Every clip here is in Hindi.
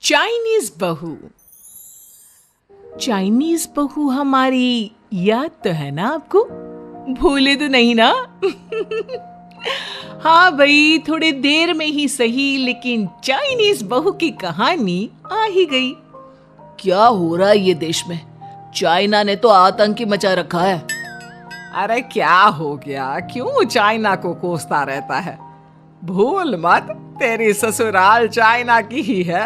चाइनीज बहू। चाइनीज बहू हमारी याद तो है ना आपको? भूले तो नहीं ना? हाँ भाई, थोड़ी देर में ही सही, लेकिन चाइनीज बहू की कहानी आ ही गई। क्या हो रहा है ये देश में? चाइना ने तो आतंक ही मचा रखा है। अरे क्या हो गया? क्यों चाइना को कोसता रहता है? भूल मत, तेरी ससुराल चाइना की ही है।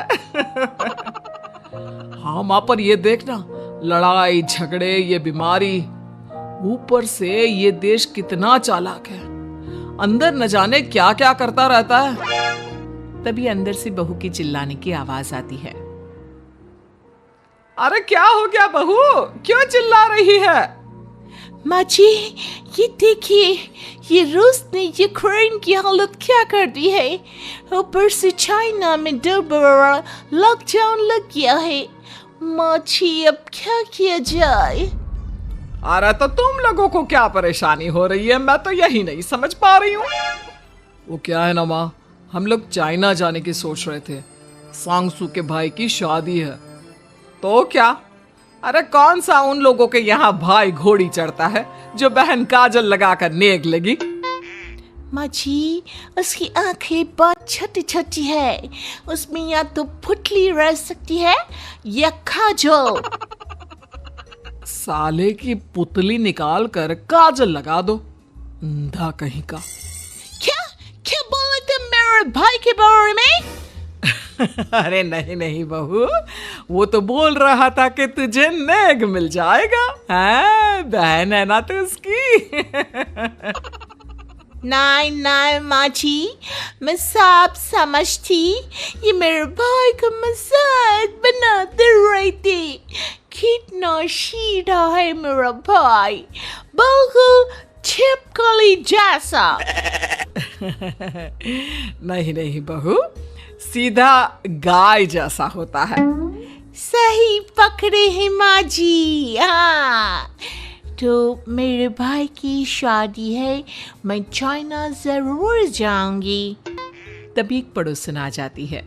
हाँ माँ, पर ये देखना, लड़ाई झगड़े, ये बीमारी, ऊपर से ये देश कितना चालाक है, अंदर न जाने क्या क्या करता रहता है। तभी अंदर से बहू की चिल्लाने की आवाज आती है। अरे क्या हो गया बहू, क्यों चिल्ला रही है? माँ जी, ये देखिए, ये रूस ने यूक्रेन की हालत क्या कर दी है। ऊपर से चाइना में 2 बड़ा लॉकडाउन लग गया है। माँ जी, अब क्या किया जाए? अरे तो तुम लोगों को क्या परेशानी हो रही है, मैं तो यही नहीं समझ पा रही हूँ। वो क्या है ना माँ, हम लोग चाइना जाने की सोच रहे थे, सांगसू के भाई की शादी है। तो क्या? अरे कौन सा उन लोगों के यहाँ भाई घोड़ी चढ़ता है जो बहन काजल लगाकर नेक लगी? माँ जी, उसकी आंखें बहुत छोटी छोटी है, उसमें या तो पुतली रह सकती है या काजल। साले की पुतली निकाल कर काजल लगा दो, अंधा कहीं का। क्या क्या बोले तुम मेरे भाई के बारे में? अरे नहीं नहीं बहू, वो तो बोल रहा था कि तुझे नेग मिल जाएगा। हाँ, बहन है ना तू उसकी। नहीं नहीं माँ जी, मैं सब समझती, ये मेरे भाई का मजाक बनाते रहते। कितना सीधा है मेरा भाई, बिल्कुल छिपकली जैसा। नहीं नहीं बहू, सीधा गाय जैसा होता है। सही पकड़े हैं माँ जी। हाँ, तो मेरे भाई की शादी है, मैं चाइना जरूर जाऊंगी। तभी एक पड़ोसन आ जाती है।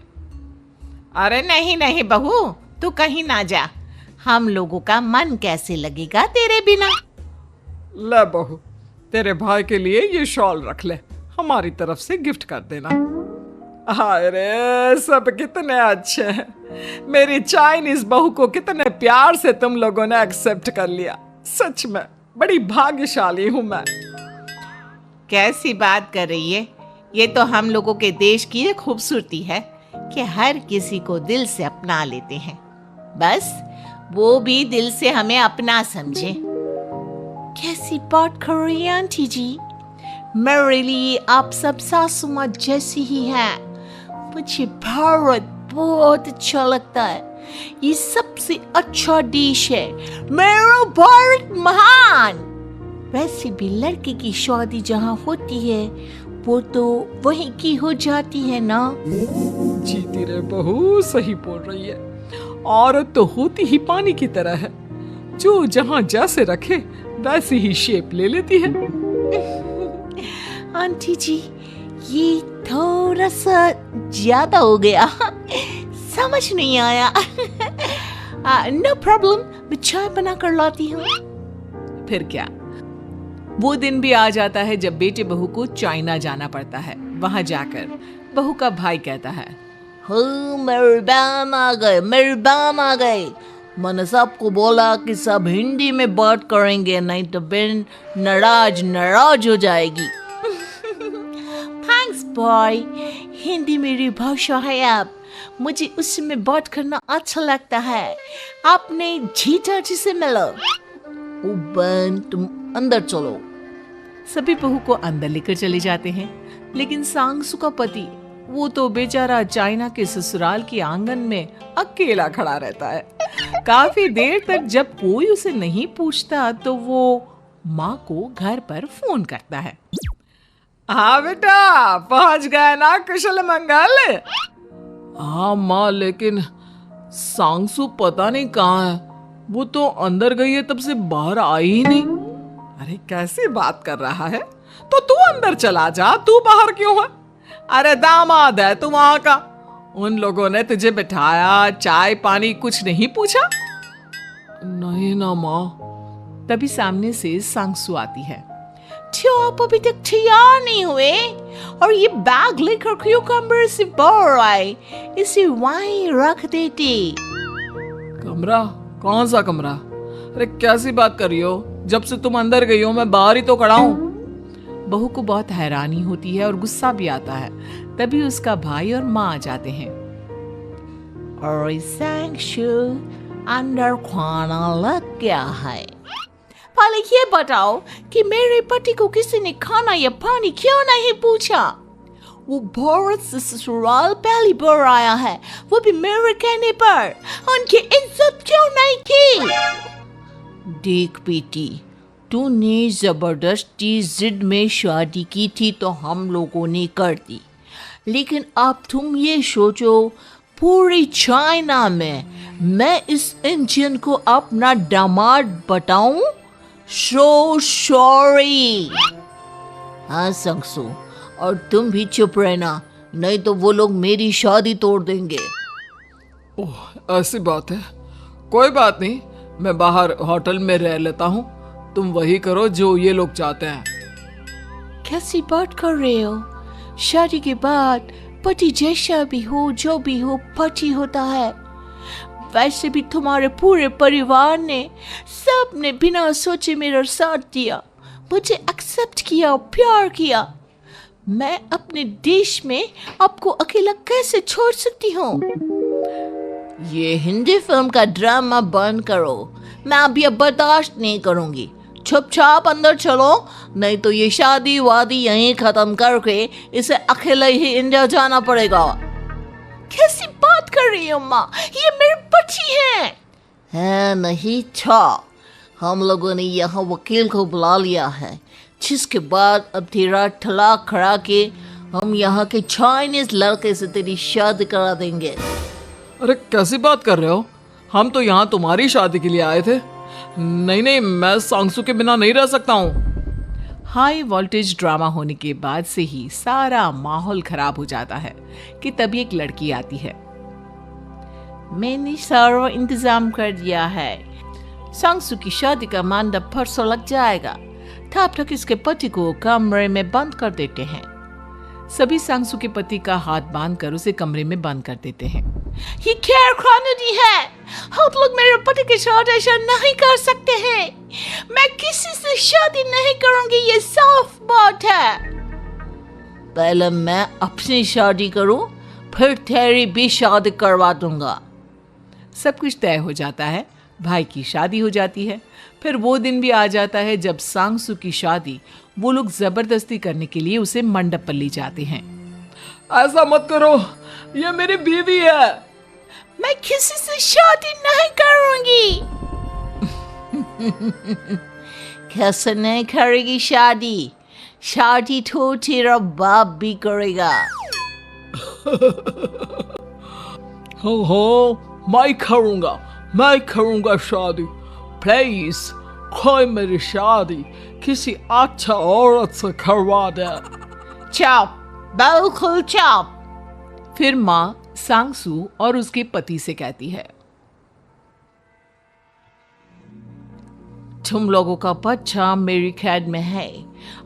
अरे नहीं नहीं बहू, तू कहीं ना जा, हम लोगों का मन कैसे लगेगा तेरे बिना। ले बहू, तेरे भाई के लिए ये शॉल रख ले, हमारी तरफ से गिफ्ट कर देना। हाय रे, सब कितने अच्छे हैं। मेरी चाइनीज बहू को कितने प्यार से तुम लोगों ने एक्सेप्ट कर लिया। सच में बड़ी भाग्यशाली हूं मैं। कैसी बात कर रही है? ये तो हम लोगों के देश की एक खूबसूरती है कि हर किसी को दिल से अपना लेते हैं, बस वो भी दिल से हमें अपना समझे। कैसी बात कर रही है आंटी जी? मेरे लिए आप सब सासू माँ जैसी ही हैं। मुझे भारत बहुत अच्छा लगता है, ये सबसे अच्छा देश है। मेरा भारत महान। वैसे भी लड़के की शादी जहाँ होती है वो तो वहीं की हो जाती है ना। जीती रे बहू, सही बोल रही है। औरत तो होती ही पानी की तरह है, जो जहाँ जैसे रखे वैसी ही शेप ले लेती है। आंटी जी, ये थोड़ा सा ज्यादा हो गया, समझ नहीं आया। नो प्रॉब्लम, मैं चाय बना कर लाती हूँ। फिर क्या, वो दिन भी आ जाता है जब बेटे बहू को चाइना जाना पड़ता है। वहां जाकर बहू का भाई कहता है, मेरे बहन आ गए, मेरे बहन आ गए। मैंने सबको बोला कि सब हिंदी में बात करेंगे, नहीं तो बहन नाराज हो जाएगी। थैंक्स बॉय, हिंदी मेरी भाषा है। अब मुझे उसमें बात करना अच्छा लगता है। आपने जीजा जी से मिलो। ओ बहन, तुम अंदर चलो। सभी बहू को अंदर लेकर चले जाते हैं, लेकिन सांगसू का पति, वो तो बेचारा चाइना के ससुराल के आंगन में अकेला खड़ा रहता है। काफी देर तक जब कोई उसे नहीं पूछता तो वो माँ को घर पर फोन करता है। हाँ बेटा, पहुंच गए ना कुशल मंगल? हाँ माँ, लेकिन सांगसू पता नहीं कहाँ है, वो तो अंदर गई है, तब से बाहर आई ही नहीं। अरे कैसी बात कर रहा है? तो तू अंदर चला जा, तू बाहर क्यों है? अरे दामाद है तू वहां का, उन लोगों ने तुझे बिठाया, चाय पानी कुछ नहीं पूछा? नहीं ना माँ। तभी सामने से सांगसू आती है। क्यों आप अभी तक तैयार नहीं हुए? और ये बैग लेकर क्यों कमरे से बाहर आए? इसे वहीं रख देते। कमरा? कौन सा कमरा? अरे कैसी बात कर रही हो? जब से तुम अंदर गई हो मैं बाहर ही तो खड़ा हूँ। बहू को बहुत हैरानी होती है और गुस्सा भी आता है। तभी उसका भाई और माँ आ जाते हैं। और सांगसू, अंदर खाना लग गया है। पहले ये बताओ कि मेरे पति को किसी ने खाना या पानी क्यों नहीं पूछा? वो भारत से ससुराल पहली बार आया है, वो भी मेरे कहने पर। उनकी इज्जत क्यों नहीं की? देख बेटी, तूने जबरदस्ती जिद में शादी की थी तो हम लोगों ने कर दी, लेकिन अब तुम ये सोचो, पूरी चाइना में मैं इस इंडियन को अपना दामाद बताऊं? So sorry। हाँ सांगसू, और तुम भी चुप रहना, नहीं तो वो लोग मेरी शादी तोड़ देंगे। ओह ऐसी बात है, कोई बात नहीं, मैं बाहर होटल में रह लेता हूँ, तुम वही करो जो ये लोग चाहते हैं। कैसी बात कर रहे हो? शादी के बाद पति जैसा भी हो, जो भी हो, पति होता है। वैसे भी तुम्हारे पूरे परिवार ने, सबने बिना सोचे मेरा साथ दिया, मुझे एक्सेप्ट किया, प्यार किया। मैं अपने देश में आपको अकेला कैसे छोड़ सकती हूँ? ये हिंदी फिल्म का ड्रामा बंद करो, मैं अभी अब बर्दाश्त नहीं करूंगी। चुपचाप अंदर चलो, नहीं तो ये शादी वादी यहीं खत्म करके इसे अकेले ही इंडिया जाना पड़ेगा। कैसी बात कर रही हो माँ? ये मेरे पति हैं। नहीं था, हम लोगों ने यहाँ वकील को बुला लिया है, जिसके बाद अब तेरा तलाक करा के हम यहाँ के चाइनीज लड़के से तेरी शादी करा देंगे। अरे कैसी बात कर रहे हो? हम तो यहाँ तुम्हारी शादी के लिए आए थे। नहीं नहीं, मैं सांगसू के बिना नहीं रह सकता हूँ। हाई वोल्टेज ड्रामा होने के बाद से ही सारा माहौल खराब हो जाता है कि तभी एक लड़की आती है। मैंने सारा इंतजाम कर दिया है, सांगसू की शादी का मंडप परसों लग जाएगा, तब तक इसके पति को कमरे में बंद कर देते हैं। सभी सांगसू के पति का हाथ बांधकर उसे कमरे में बंद कर देते हैं। ये क्या कानूनी है? आप लोग मेरे पति के साथ ऐसा नहीं कर सकते हैं। मैं किसी से शादी नहीं करूंगी, ये साफ बात है। पहले मैं अपनी शादी करूं, फिर तेरी भी शादी करवा दूंगा। सब कुछ तय हो जाता है, भाई की शादी हो जाती है। फिर वो दिन भी आ जाता है जब सांगसू की शादी वो लोग जबरदस्ती करने के लिए उसे मंडप पर ले जाते हैं। ऐसा मत करो, ये मेरी बीवी है। मैं किसी से शादी नहीं करूंगी। कैसे नहीं करेगी शादी? शादी तो तेरा बाप भी करेगा। हो मैं करूंगा शादी। प्लीज कोई मेरी शादी किसी अच्छा औरत से करवा दे। चुप, बिल्कुल चुप। फिर माँ सांगसू और उसके पति से कहती है, तुम लोगों का बच्चा मेरी कैद में है।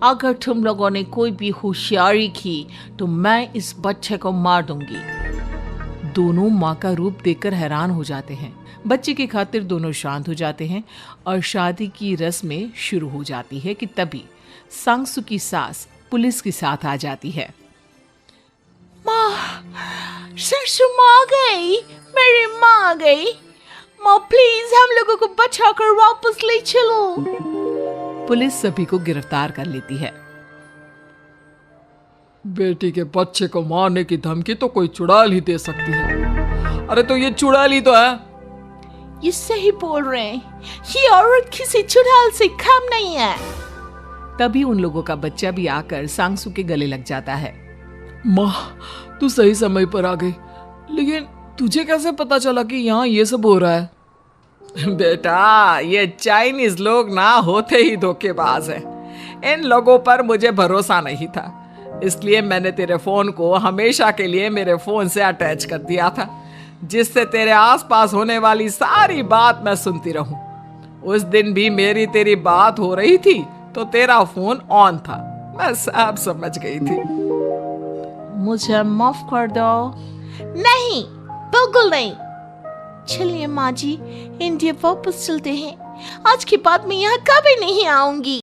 अगर तुम लोगों ने कोई भी होशियारी की तो मैं इस बच्चे को मार दूंगी। दोनों माँ का रूप देखकर हैरान हो जाते हैं। बच्चे की खातिर दोनों शांत हो जाते हैं और शादी की रस्में शुरू हो जाती है कि तभी सांगसू की सास पुलिस के साथ आ जाती है। माँ, सासू माँ आ गई, मेरी माँ आ गई। माँ प्लीज हम लोगों को बचाकर वापस ले चलो। पुलिस सभी को गिरफ्तार कर लेती है। बेटी के बच्चे को मारने की धमकी तो कोई चुड़ैल ही दे सकती है। अरे तो ये चुड़ैल ही तो है। ये सही बोल रहे हैं, ये औरत किसी चुड़ैल से कम नहीं है। तभी उन लोगों का बच्चा भी आकर सांगसू के गले लग जाता है। माँ, तू सही समय पर आ गई, लेकिन तुझे कैसे पता चला कि यहाँ ये सब हो रहा है? बेटा, ये चाइनीज लोग ना होते ही धोखेबाज हैं। इन लोगों पर मुझे भरोसा नहीं था, इसलिए मैंने तेरे फोन को हमेशा के लिए मेरे फोन से अटैच कर दिया था, जिससे तेरे आसपास होने वाली सारी बात मैं सुनती रहूं। उस दिन भी मेरी तेरी बात हो रही थी तो तेरा फोन ऑन था, मैं सब समझ गई थी। मुझे माफ कर दो। नहीं, बिल्कुल नहीं। चलिए माँ जी, इंडिया वापस चलते हैं। आज के बाद मैं यहाँ कभी नहीं आऊंगी।